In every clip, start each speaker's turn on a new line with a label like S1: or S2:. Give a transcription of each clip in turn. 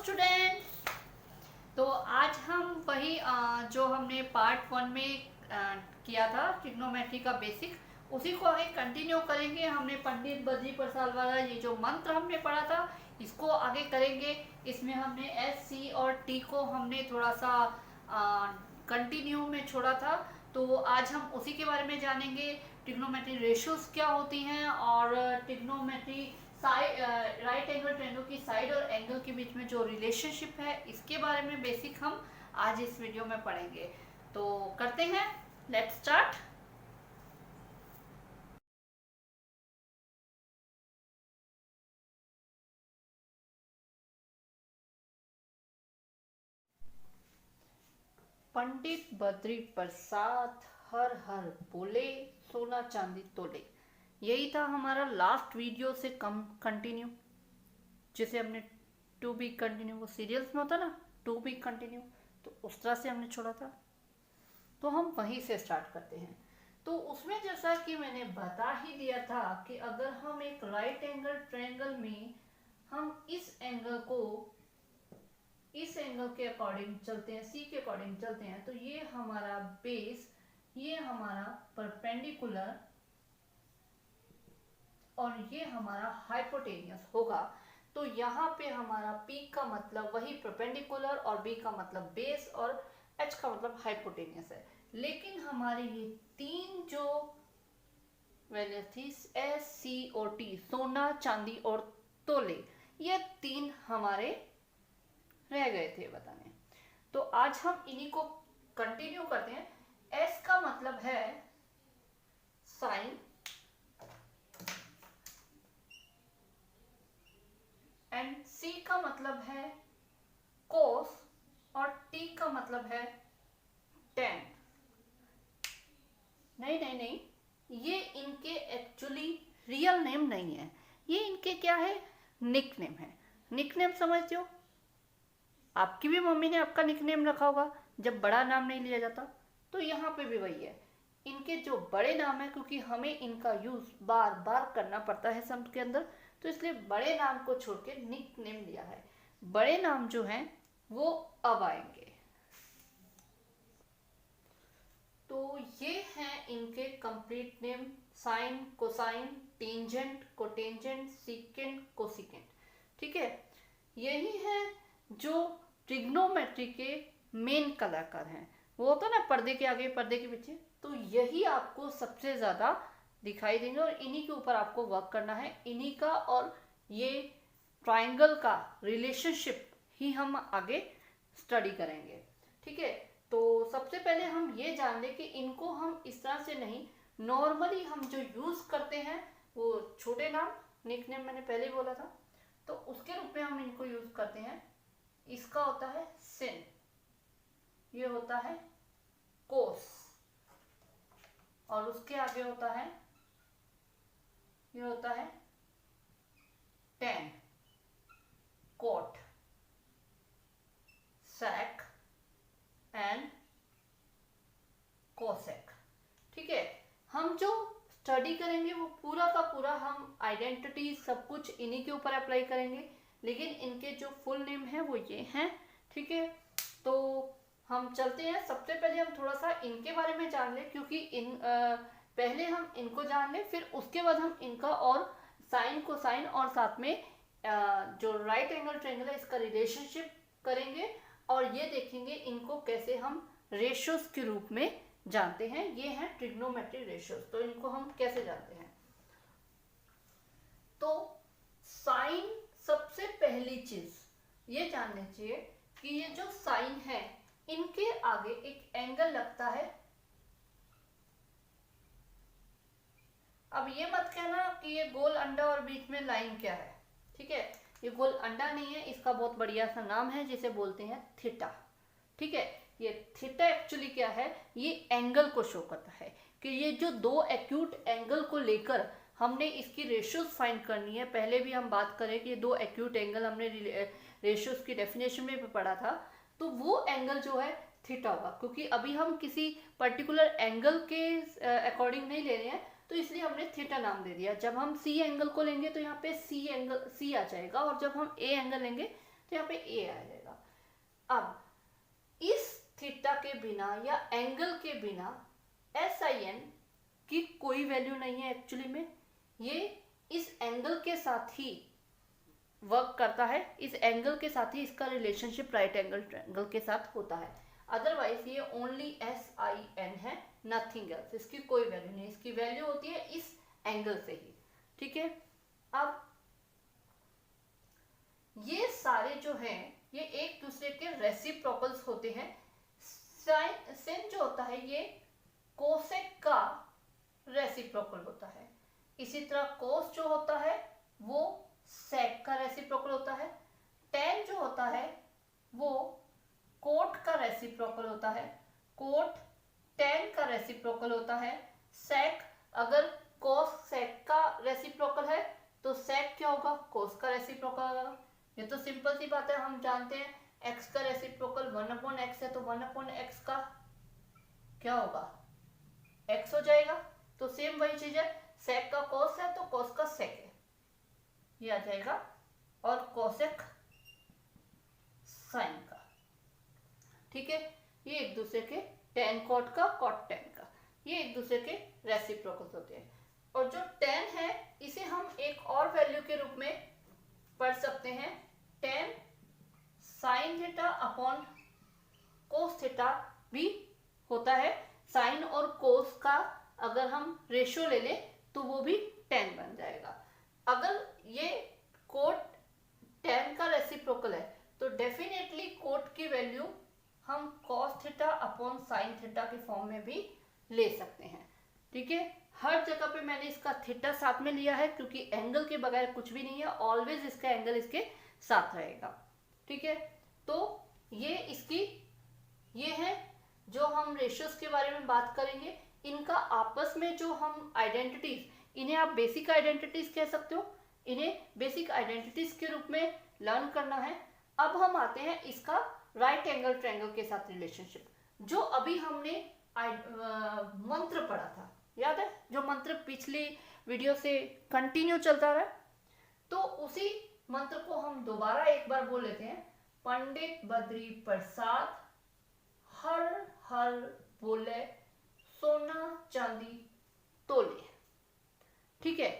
S1: Students. तो आज हम वही जो हमने पार्ट 1 में किया था ट्रिग्नोमेट्री का बेसिक, उसी को आगे कंटिन्यू करेंगे। हमने पंडित बद्री प्रसाद वाला ये जो मंत्र हमने पढ़ा था इसको आगे करेंगे। इसमें हमने एस सी और टी को हमने थोड़ा सा कंटिन्यू में छोड़ा था, तो आज हम उसी के बारे में जानेंगे। ट्रिग्नोमेट्री रेशियोज क्या होती हैं और trigonometry side right angle triangle की साइड और एंगल के बीच में जो रिलेशनशिप है इसके बारे में बेसिक हम आज इस वीडियो में पढ़ेंगे। तो करते हैं, लेट्स स्टार्ट। पंडित बद्री प्रसाद हर हर बोले, सोना चांदी तोले। यही था हमारा लास्ट वीडियो से कम कंटिन्यू, जिसे हमने टू बी कंटिन्यू, वो सीरियल्स में होता ना टू बी कंटिन्यू, तो उस तरह से हमने छोड़ा था। तो हम वहीं से स्टार्ट करते हैं। तो उसमें जैसा कि मैंने बता ही दिया था कि अगर हम एक राइट एंगल ट्रायंगल में हम इस एंगल को इस एंगल के अकॉर्डिंग चलते हैं, सी के अकॉर्डिंग चलते हैं, तो ये हमारा बेस, ये हमारा परपेंडिकुलर और ये हमारा हाइपोटेनियस होगा। तो यहाँ पे हमारा P का मतलब वही परपेंडिकुलर और B का मतलब बेस और H का मतलब हाइपोटेनियस है। लेकिन हमारे ये तीन जो वैल्यू थी S, C और T, सोना चांदी और तोले, ये तीन हमारे रह गए थे बताने। तो आज हम इन्हीं को कंटिन्यू करते हैं। S का मतलब है साइन एंड C का मतलब है कोस और T का मतलब है टेन। नहीं, ये इनके एक्चुअली रियल नेम नहीं है, ये इनके क्या है, निक नेम है। निक नेम समझते हो, आपकी भी मम्मी ने आपका निक नेम रखा होगा जब बड़ा नाम नहीं लिया जाता, तो यहाँ पे भी वही है। इनके जो बड़े नाम है, क्योंकि हमें इनका यूज बार बार करना पड़ता है शब्द के अंदर, तो इसलिए बड़े नाम को छोड़ के निक नेम लिया है। बड़े नाम जो हैं वो अब आएंगे। तो ये हैं इनके complete name: sine, cosine, tangent, cotangent, secant, cosecant. ठीक है, यही है जो ट्रिग्नोमेट्री के मेन कलाकार हैं। वो होता ना पर्दे के आगे पर्दे के पीछे, तो यही आपको सबसे ज्यादा दिखाई देंगे और इन्हीं के ऊपर आपको वर्क करना है। इन्हीं का और ये ट्रायंगल का रिलेशनशिप ही हम आगे स्टडी करेंगे। ठीक है, तो सबसे पहले हम ये जान लें कि इनको हम इस तरह से नहीं, नॉर्मली हम जो यूज करते हैं वो छोटे नाम, निक नेम मैंने पहले ही बोला था, तो उसके रूप में हम इनको यूज करते हैं। इसका होता है सिन, ये होता है कोस, और उसके आगे होता है, ये होता है tan, cot, sec and cosec. ठीक है, हम जो स्टडी करेंगे वो पूरा का पूरा हम आइडेंटिटी सब कुछ इन्हीं के ऊपर अप्लाई करेंगे, लेकिन इनके जो फुल नेम है वो ये हैं। ठीक है, तो हम चलते हैं। सबसे पहले हम थोड़ा सा इनके बारे में जान लें, क्योंकि पहले हम इनको जान लें, फिर उसके बाद हम इनका और साइन, कोसाइन और साथ में जो राइट एंगल ट्रायंगल है इसका रिलेशनशिप करेंगे और ये देखेंगे इनको कैसे हम रेशियोज के रूप में जानते हैं। ये हैं ट्रिग्नोमेट्री रेशियोज। तो इनको हम कैसे जानते हैं, तो साइन, सबसे पहली चीज ये जाननी चाहिए कि ये जो साइन है इनके आगे एक एंगल लगता है। अब ये मत कहना कि ये गोल अंडा और बीच में लाइन क्या है। ठीक है, ये गोल अंडा नहीं है, इसका बहुत बढ़िया सा नाम है जिसे बोलते हैं थीटा। ठीक है, ये थीटा एक्चुअली क्या है, ये एंगल को शो करता है कि ये जो दो एक्यूट एंगल को लेकर हमने इसकी रेशियोज फाइंड करनी है। पहले भी हम बात करें कि ये दो एक्यूट एंगल हमने रेशियोज की डेफिनेशन में भी पढ़ा था, तो वो एंगल जो है थीटा होगा। क्योंकि अभी हम किसी पर्टिकुलर एंगल के अकॉर्डिंग नहीं ले रहे हैं, तो इसलिए हमने थीटा नाम दे दिया। जब हम सी एंगल को लेंगे तो यहाँ पे सी एंगल सी आ जाएगा, और जब हम ए एंगल लेंगे तो यहाँ पे ए आ जाएगा। अब इस थीटा के बिना या एंगल के बिना sin की कोई वैल्यू नहीं है एक्चुअली में, ये इस एंगल के साथ ही वर्क करता है, इस एंगल के साथ ही इसका रिलेशनशिप राइट एंगल ट्रायंगल के साथ होता है। अदरवाइज ये ओनली sin है, नथिंग एल्स, इसकी कोई वैल्यू नहीं, इसकी वैल्यू होती है इस एंगल से ही। ठीक है, अब ये सारे जो हैं ये एक दूसरे के रेसिप्रोकल्स होते हैं। sin जो होता है ये कोसेक का रेसिप्रोकल होता है, इसी तरह कोस जो होता है वो सेक का रेसिप्रोकल होता है, tan जो होता है वो कोट का रेसिप्रोकल होता है, कोट tan का रेसिप्रोकल होता है, सेक अगर कोस सेक का रेसिप्रोकल है तो सेक क्या होगा, कोस का रेसिप्रोकल होगा। ये तो सिंपल सी बात है, हम जानते हैं x का रेसिप्रोकल 1/x है तो 1/x का क्या होगा, x हो जाएगा। तो सेम वही चीज है, सेक का कोस है तो कोस का सेक है, ये आ जाएगा, और कोसेक साइन का। ठीक है, ये एक दूसरे के tan कोट का cot tan का, ये एक दूसरे के रेसिप्रोकल्स होते हैं। और जो tan है इसे हम एक और वैल्यू के रूप में पढ़ सकते हैं, tan sin theta upon cos theta भी होता है। साइन और कोस का अगर हम रेशियो ले लें तो वो भी tan बन जाएगा। अगर ये कोट tan का रेसिप्रोकल है तो डेफिनेटली कोट की वैल्यू हम cos theta upon sine theta के फॉर्म में भी ले सकते हैं। ठीक है, हर जगह पे मैंने इसका थीटा साथ में लिया है क्योंकि एंगल के बगैर कुछ भी नहीं है, ऑलवेज इसका एंगल इसके साथ रहेगा। ठीक है, तो ये है जो हम रेशियोज के बारे में बात करेंगे। इनका आपस में जो हम आइडेंटिटीज, इन्हें आप बेसिक आइडेंटिटीज कह सकते हो, इन्हें बेसिक आइडेंटिटीज के रूप में लर्न करना है। अब हम आते हैं इसका राइट एंगल ट्रायंगल के साथ रिलेशनशिप, जो अभी हमने मंत्र पढ़ा था, याद है, जो मंत्र पिछली वीडियो से कंटिन्यू चलता रहा, तो उसी मंत्र को हम दोबारा एक बार बोल लेते हैं। पंडित बद्री प्रसाद हर हर बोले सोना चांदी तोले। ठीक है,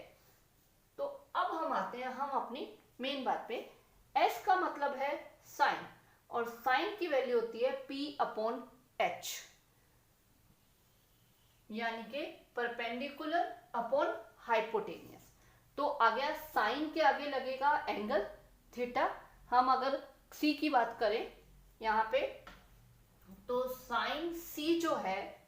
S1: तो अब हम आते हैं हम अपनी मेन बात पे। S का मतलब है साइन, और साइन की वैल्यू होती है P/H, यानी कि परपेंडिकुलर अपॉन हाइपोटेनियस। तो आ गया, साइन के आगे लगेगा एंगल थीटा। हम अगर C की बात करें यहाँ पे, तो साइन C जो है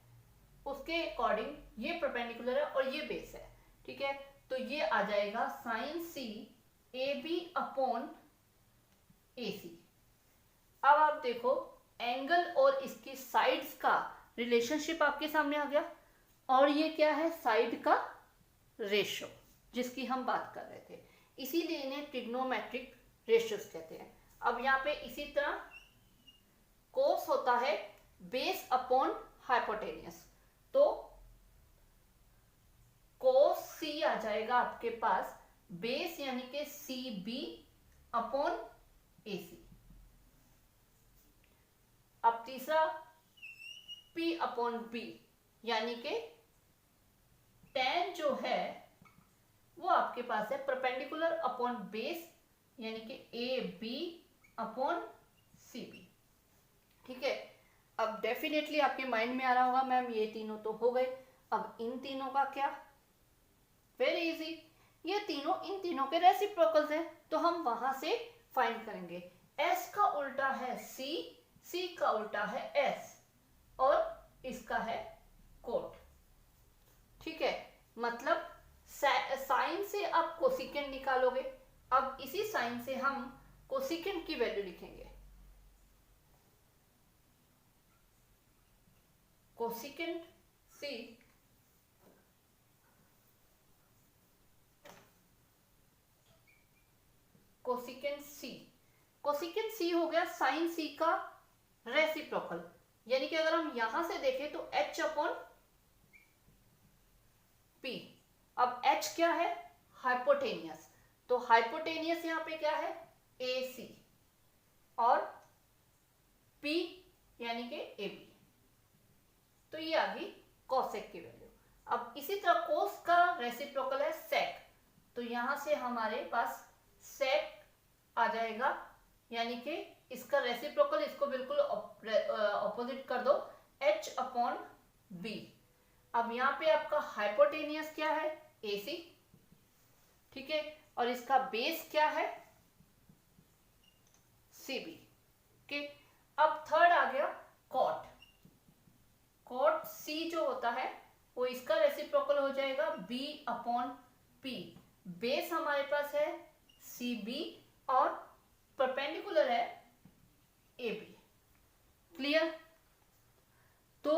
S1: उसके अकॉर्डिंग ये परपेंडिकुलर है और ये बेस है। ठीक है, तो ये आ जाएगा साइन C AB/AC। अब आप देखो एंगल और इसकी साइड्स का रिलेशनशिप आपके सामने आ गया, और ये क्या है, साइड का रेशियो जिसकी हम बात कर रहे थे, इसीलिए इन्हें ट्रिग्नोमेट्रिक रेशियोज कहते हैं। अब यहाँ पे इसी तरह कोस होता है बेस अपॉन हाइपोटेनियस, तो कोस C आ जाएगा आपके पास बेस यानी कि CB/AC। अब तीसरा P/B, यानी कि tan जो है वो आपके पास है परपेंडिकुलर अपॉन बेस, यानी कि AB/CB। ठीक है, अब डेफिनेटली आपके माइंड में आ रहा होगा मैम ये तीनों तो हो गए, अब इन तीनों का क्या। वेरी इजी, ये तीनों इन तीनों के रेसिप्रोकल्स हैं, तो हम वहां से फाइंड करेंगे। S का उल्टा है C, C का उल्टा है S, और इसका है कोट। ठीक है, मतलब साइन से आप कोसिकेंट निकालोगे। अब इसी साइन से हम कोसिकेंट की वैल्यू लिखेंगे। कोसिकेंट C कोसिकेंट C हो गया साइन C का रेसिप्रोकल, यानी कि अगर हम यहां से देखें तो H/P। अब H क्या है, हाइपोटेनियस, तो हाइपोटेनियस यहां पे क्या है, AC। रेसिप्रोकल है सेक, तो यहां से हमारे पास सेक आ जाएगा, यानी कि इसका रेसिप्रोकल, इसको बिल्कुल ऑपोजिट कर दो, h अपॉन बी। अब यहाँ पे आपका हाइपोटेनियस क्या है, AC, ठीक है, और इसका बेस क्या है, CB के। अब थर्ड आ गया कॉट, कॉट C जो होता है वो इसका रेसिप्रोकल हो जाएगा B अपॉन P। बेस हमारे पास है CB और परपेंडिकुलर है AB। क्लियर? तो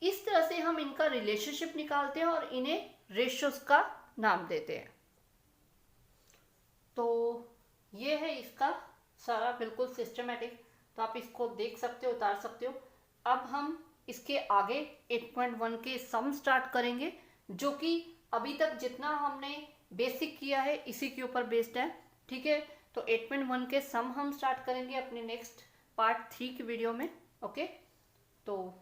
S1: इस तरह से हम इनका रिलेशनशिप निकालते हैं और इन्हें रेशियोज का नाम देते हैं। तो ये है इसका सारा बिल्कुल सिस्टमेटिक, तो आप इसको देख सकते हो, उतार सकते हो। अब हम इसके आगे 8.1 के सम स्टार्ट करेंगे, जो कि अभी तक जितना हमने बेसिक किया है इसी के ऊपर बेस्ड है, ठीक है। तो 8.1 के सम हम स्टार्ट करेंगे अपने नेक्स्ट पार्ट 3 की वीडियो में। ओके, तो